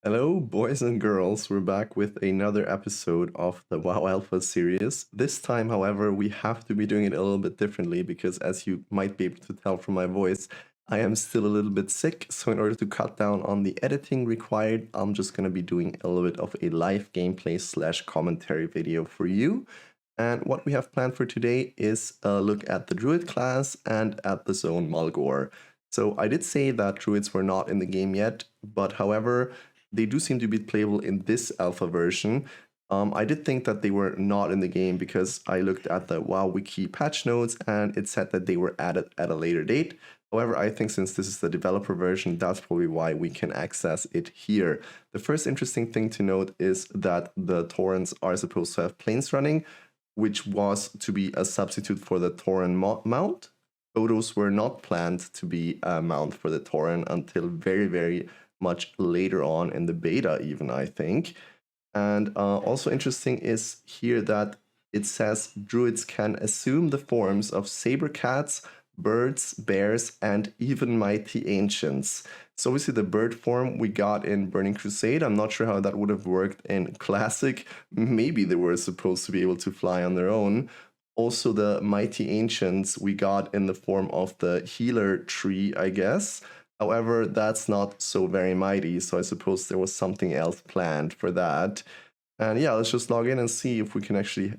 Hello, boys and girls. We're back with another episode of the WoW Alpha series. This time, however, we have to be doing it a little bit differently because, as you might be able to tell from my voice, I am still a little bit sick. So, in order to cut down on the editing required, I'm just going to be doing a little bit of a live gameplay / commentary video for you. And what we have planned for today is a look at the Druid class and at the zone Mulgore. So, I did say that Druids were not in the game yet, but however, they do seem to be playable in this alpha version. I did think that they were not in the game because I looked at the WoW Wiki patch notes and it said that they were added at a later date. However, I think since this is the developer version, that's probably why we can access it here. The first interesting thing to note is that the Taurens are supposed to have planes running, which was to be a substitute for the Tauren mount. Photos were not planned to be a mount for the Tauren until very much later on in the beta even, I think. And also interesting is here that it says druids can assume the forms of saber cats, birds, bears, and even mighty ancients. So obviously the bird form we got in Burning Crusade. I'm not sure how that would have worked in Classic. Maybe they were supposed to be able to fly on their own. Also the mighty ancients we got in the form of the healer tree, I guess. However, that's not so very mighty, so I suppose there was something else planned for that. And yeah, let's just log in and see if we can actually,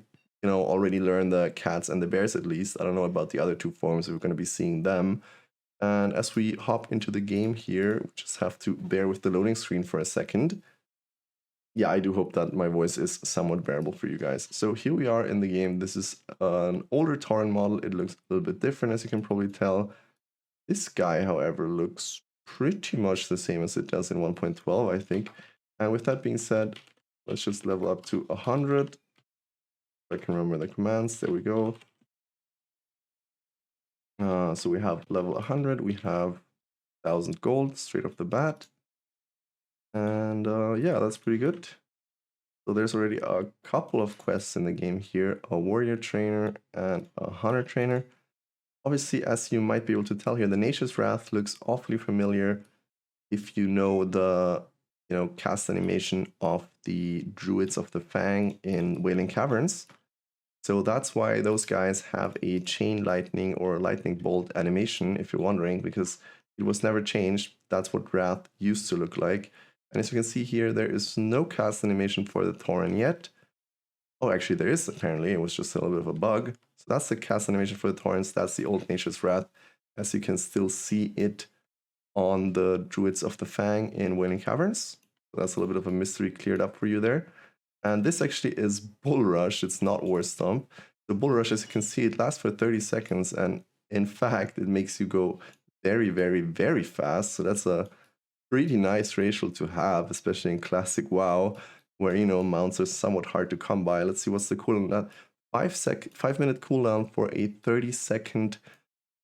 already learn the cats and the bears at least. I don't know about the other two forms, if we're going to be seeing them. And as we hop into the game here, we just have to bear with the loading screen for a second. Yeah, I do hope that my voice is somewhat bearable for you guys. So here we are in the game. This is an older Tauren model. It looks a little bit different, as you can probably tell. This guy, however, looks pretty much the same as it does in 1.12, I think. And with that being said, let's just level up to 100. I can remember the commands. There we go. So we have level 100. We have 1,000 gold straight off the bat. And yeah, that's pretty good. So there's already a couple of quests in the game here. A warrior trainer and a hunter trainer. Obviously, as you might be able to tell here, the Nature's Wrath looks awfully familiar if you know the cast animation of the Druids of the Fang in Wailing Caverns. So that's why those guys have a chain lightning or lightning bolt animation, if you're wondering, because it was never changed. That's what Wrath used to look like. And as you can see here, there is no cast animation for the Tauren yet. Oh, actually there is apparently. It was just a little bit of a bug. So that's the cast animation for the Taurens. That's the old Nature's Wrath. As you can still see it on the Druids of the Fang in Wailing Caverns. So that's a little bit of a mystery cleared up for you there. And this actually is Bull Rush. It's not War Stomp. The Bull Rush, as you can see, it lasts for 30 seconds. And in fact, it makes you go very fast. So that's a pretty nice ratio to have, especially in Classic WoW, where, mounts are somewhat hard to come by. Let's see what's the cooldown. 5-minute cooldown for a 30-second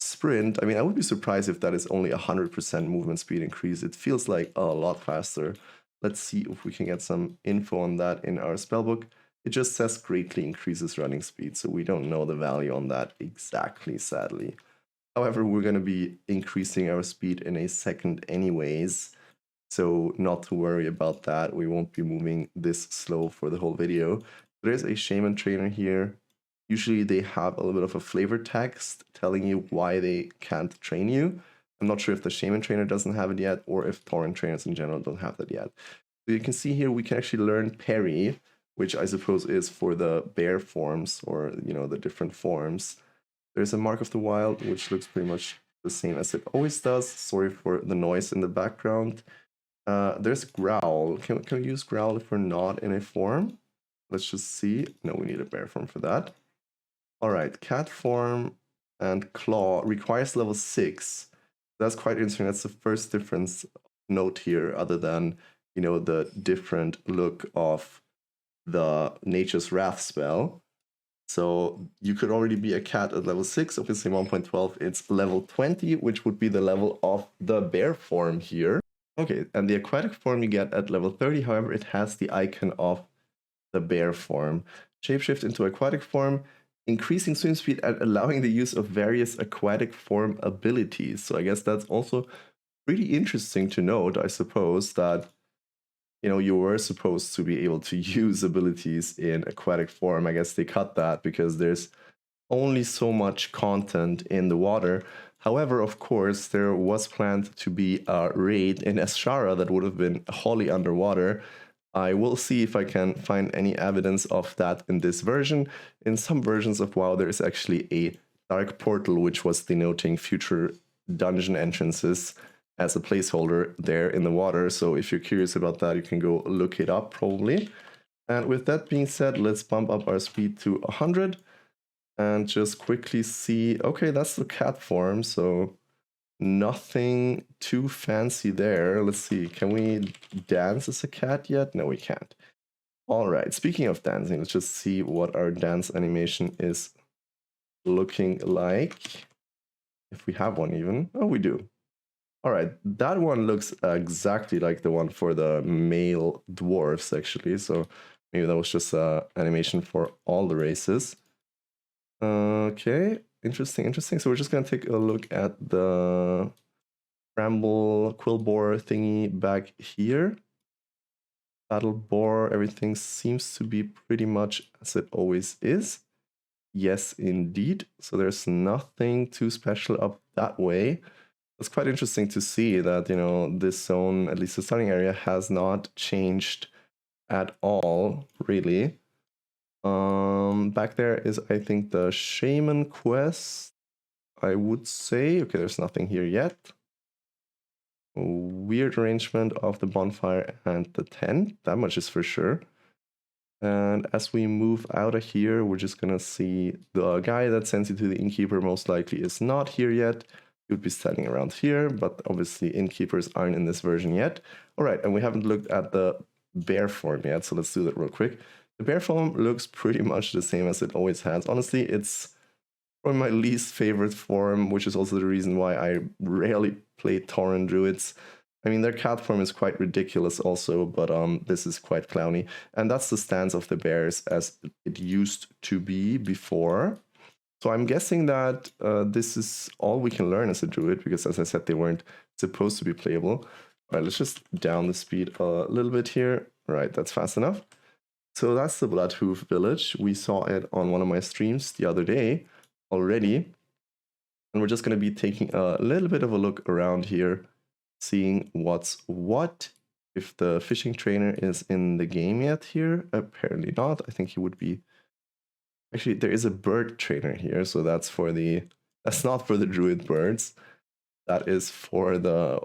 sprint. I mean, I would be surprised if that is only 100% movement speed increase. It feels like a lot faster. Let's see if we can get some info on that in our spellbook. It just says greatly increases running speed, so we don't know the value on that exactly, sadly. However, we're going to be increasing our speed in a second anyways, so not to worry about that. We won't be moving this slow for the whole video. There's a shaman trainer here. Usually they have a little bit of a flavor text telling you why they can't train you. I'm not sure if the shaman trainer doesn't have it yet or if Tauren trainers in general don't have that yet. So you can see here we can actually learn parry, which I suppose is for the bear forms or, the different forms. There's a Mark of the Wild, which looks pretty much the same as it always does. Sorry for the noise in the background. There's Growl. Can we use Growl if we're not in a form? Let's just see. No, we need a bear form for that. All right, cat form and claw requires level 6. That's quite interesting. That's the first difference note here, other than, the different look of the Nature's Wrath spell. So you could already be a cat at level 6. Obviously 1.12, it's level 20, which would be the level of the bear form here. Okay, and the aquatic form you get at level 30, however, it has the icon of the bear form. Shapeshift into aquatic form, increasing swim speed and allowing the use of various aquatic form abilities. So I guess that's also pretty interesting to note, I suppose, that, you know, you were supposed to be able to use abilities in aquatic form. I guess they cut that because there's only so much content in the water. However, of course, there was planned to be a raid in Eschara that would have been wholly underwater. I will see if I can find any evidence of that in this version. In some versions of WoW, there is actually a dark portal, which was denoting future dungeon entrances as a placeholder there in the water. So if you're curious about that, you can go look it up probably. And with that being said, let's bump up our speed to 100 and just quickly see. Okay, that's the cat form, so nothing too fancy there. Let's see, can we dance as a cat yet? No, we can't. All right, speaking of dancing, let's just see what our dance animation is looking like. If we have one even. Oh, we do. All right, that one looks exactly like the one for the male dwarfs, actually. So maybe that was just an animation for all the races. Okay, interesting. So we're just gonna take a look at the Bramble Quillbore thingy back here. Battle Boar, everything seems to be pretty much as it always is. Yes, indeed. So there's nothing too special up that way. It's quite interesting to see that, you know, this zone, at least the starting area, has not changed at all, really. Back there is, I think, the Shaman quest, I would say. Okay, there's nothing here yet. Weird arrangement of the bonfire and the tent, that much is for sure. And as we move out of here, we're just gonna see the guy that sends you to the innkeeper most likely is not here yet. He would be standing around here, but obviously innkeepers aren't in this version yet. All right, and we haven't looked at the bear form yet, so let's do that real quick. The bear form looks pretty much the same as it always has. Honestly, it's probably my least favorite form, which is also the reason why I rarely play Tauren Druids. I mean, their cat form is quite ridiculous also, but this is quite clowny. And that's the stance of the bears as it used to be before. So I'm guessing that this is all we can learn as a Druid, because as I said, they weren't supposed to be playable. All right, let's just down the speed a little bit here. All right, that's fast enough. So that's the Bloodhoof village. We saw it on one of my streams the other day already. And we're just going to be taking a little bit of a look around here, seeing what's what. If the fishing trainer is in the game yet here, apparently not. I think he would be. Actually, there is a bird trainer here, so that's not for the druid birds. That is for the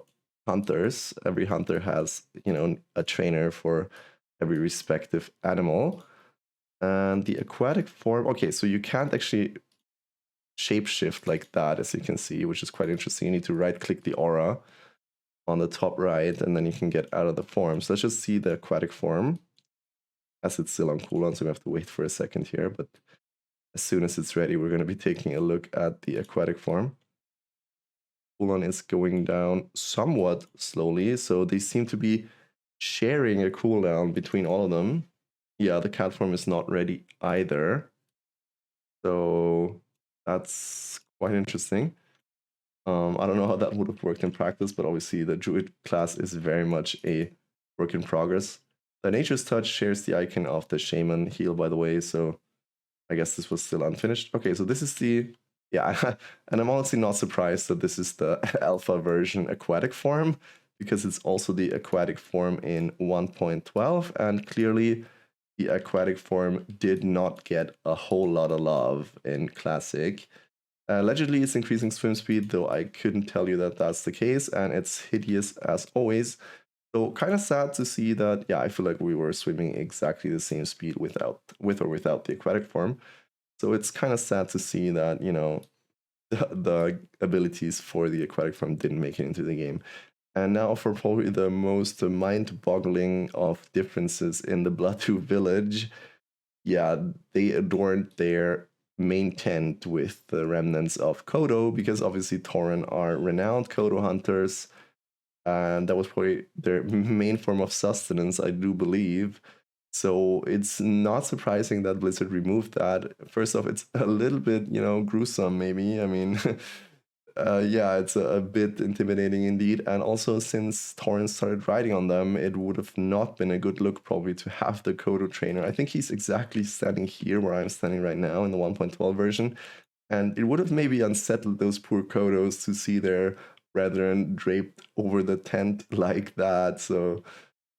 hunters. Every hunter has, you know, a trainer for every respective animal. And the aquatic form, okay, so you can't actually shapeshift like that, as you can see, which is quite interesting. You need to right click the aura on the top right, and then you can get out of the form. So let's just see the aquatic form, as it's still on cooldown, so we have to wait for a second here, but as soon as it's ready, we're going to be taking a look at the aquatic form. Cooldown is going down somewhat slowly, so they seem to be sharing a cooldown between all of them. Yeah, the cat form is not ready either. So that's quite interesting. I don't know how that would have worked in practice, but obviously the Druid class is very much a work in progress. The Nature's Touch shares the icon of the Shaman heal, by the way, so I guess this was still unfinished. Okay, so this is the, yeah, and I'm honestly not surprised that this is the alpha version aquatic form, because it's also the aquatic form in 1.12, and clearly the aquatic form did not get a whole lot of love in Classic. Allegedly, it's increasing swim speed, though I couldn't tell you that that's the case, and it's hideous as always. So kind of sad to see that, yeah, I feel like we were swimming exactly the same speed with or without the aquatic form. So it's kind of sad to see that, you know, the abilities for the aquatic form didn't make it into the game. And now for probably the most mind-boggling of differences in the Bloodhoof village, yeah, they adorned their main tent with the remnants of Kodo, because obviously Tauren are renowned Kodo hunters, and that was probably their main form of sustenance, I do believe. So it's not surprising that Blizzard removed that. First off, it's a little bit, you know, gruesome maybe. I mean, Yeah, it's a bit intimidating indeed. And also, since Torrent started riding on them, it would have not been a good look probably to have the Kodo trainer. I think he's exactly standing here where I'm standing right now in the 1.12 version. And it would have maybe unsettled those poor Kodos to see their brethren draped over the tent like that. So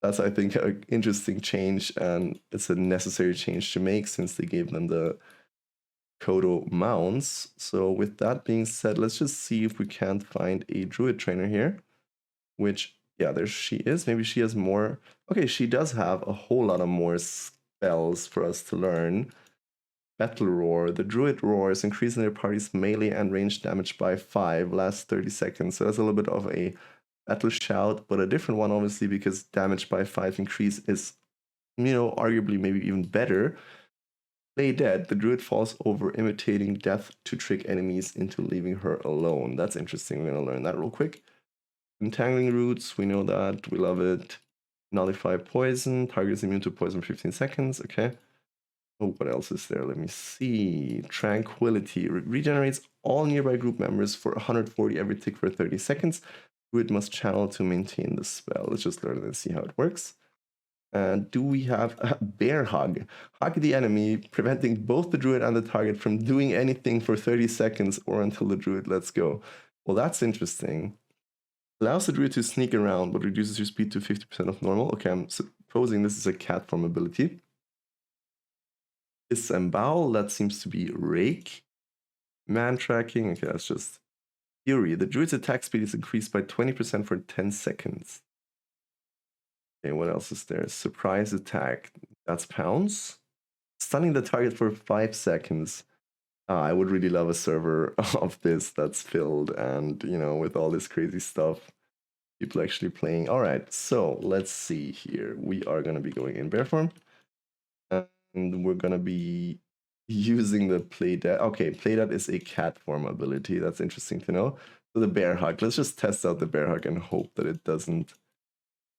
that's, I think, an interesting change. And it's a necessary change to make since they gave them the Kodo mounts. So with that being said, let's just see if we can't find a Druid trainer here, which, yeah, there she is. Maybe she has more. Okay, she does have a whole lot of more spells for us to learn. Battle Roar. The Druid roars, increasing their party's melee and range damage by 5, lasts 30 seconds. So that's a little bit of a battle shout, but a different one, obviously, because damage by 5 increase is, you know, arguably maybe even better. Play dead. The Druid falls over, imitating death to trick enemies into leaving her alone. That's interesting. We're going to learn that real quick. Entangling Roots, we know that. We love it. Nullify Poison. Target is immune to poison for 15 seconds. Okay. Oh, what else is there? Let me see. Tranquility. Regenerates all nearby group members for 140 every tick for 30 seconds. Druid must channel to maintain the spell. Let's just learn it and see how it works. And do we have a Bear Hug? Hug the enemy, preventing both the Druid and the target from doing anything for 30 seconds or until the Druid lets go. Well, that's interesting. Allows the Druid to sneak around, but reduces your speed to 50% of normal. Okay, I'm supposing this is a cat form ability. Disembowel, that seems to be Rake. Man tracking, okay, that's just Fury. The Druid's attack speed is increased by 20% for 10 seconds. Okay, what else is there? Surprise attack. That's Pounce. Stunning the target for 5 seconds. I would really love a server of this that's filled and, you know, with all this crazy stuff. People actually playing. All right, so let's see here. We are going to be going in bear form. And we're going to be using the Play Dead. Okay, Play Dead is a cat form ability. That's interesting to know. So the Bear Hug. Let's just test out the Bear Hug and hope that it doesn't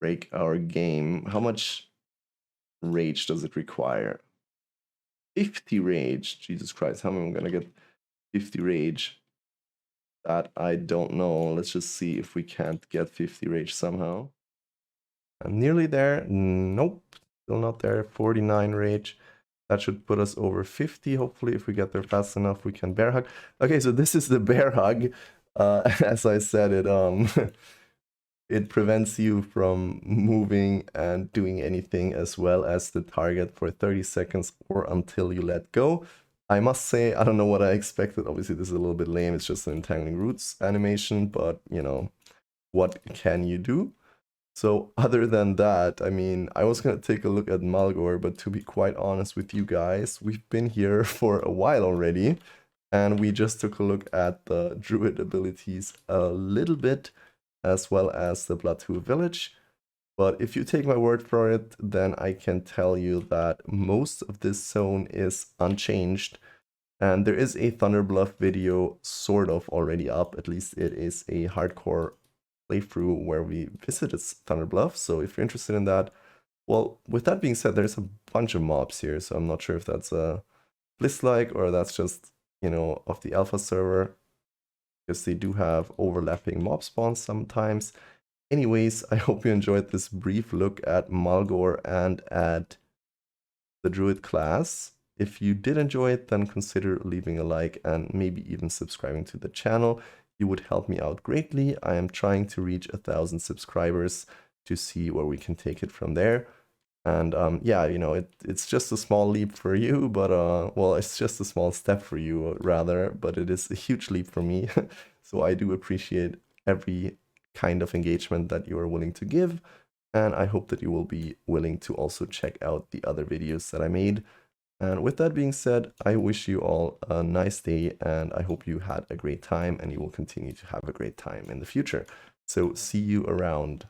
break our game. How much rage does it require? 50 rage. Jesus Christ, how am I going to get 50 rage? That I don't know. Let's just see if we can't get 50 rage somehow. I'm nearly there. Nope, still not there. 49 rage. That should put us over 50. Hopefully, if we get there fast enough, we can bear hug. Okay, so this is the bear hug. As I said, it it prevents you from moving and doing anything, as well as the target for 30 seconds or until you let go. I must say, I don't know what I expected. Obviously, this is a little bit lame. It's just an Entangling Roots animation, but, you know, what can you do? So other than that, I mean, I was going to take a look at Mulgore, but to be quite honest with you guys, we've been here for a while already, and we just took a look at the Druid abilities a little bit, as well as the Plateau Village. But if you take my word for it, then I can tell you that most of this zone is unchanged. And there is a Thunderbluff video sort of already up, at least it is a hardcore playthrough where we visited Thunderbluff. So if you're interested in that, well, with that being said, there's a bunch of mobs here. So I'm not sure if that's a Bliss-like or that's just, you know, of the alpha server, because they do have overlapping mob spawns sometimes. Anyways, I hope you enjoyed this brief look at Mulgore and at the Druid class. If you did enjoy it, then consider leaving a like and maybe even subscribing to the channel. You would help me out greatly. I am trying to reach 1,000 subscribers to see where we can take it from there. And yeah, you know, it's just a small leap for you, but well, it's just a small step for you rather, but it is a huge leap for me. So I do appreciate every kind of engagement that you are willing to give. And I hope that you will be willing to also check out the other videos that I made. And with that being said, I wish you all a nice day, and I hope you had a great time and you will continue to have a great time in the future. So see you around.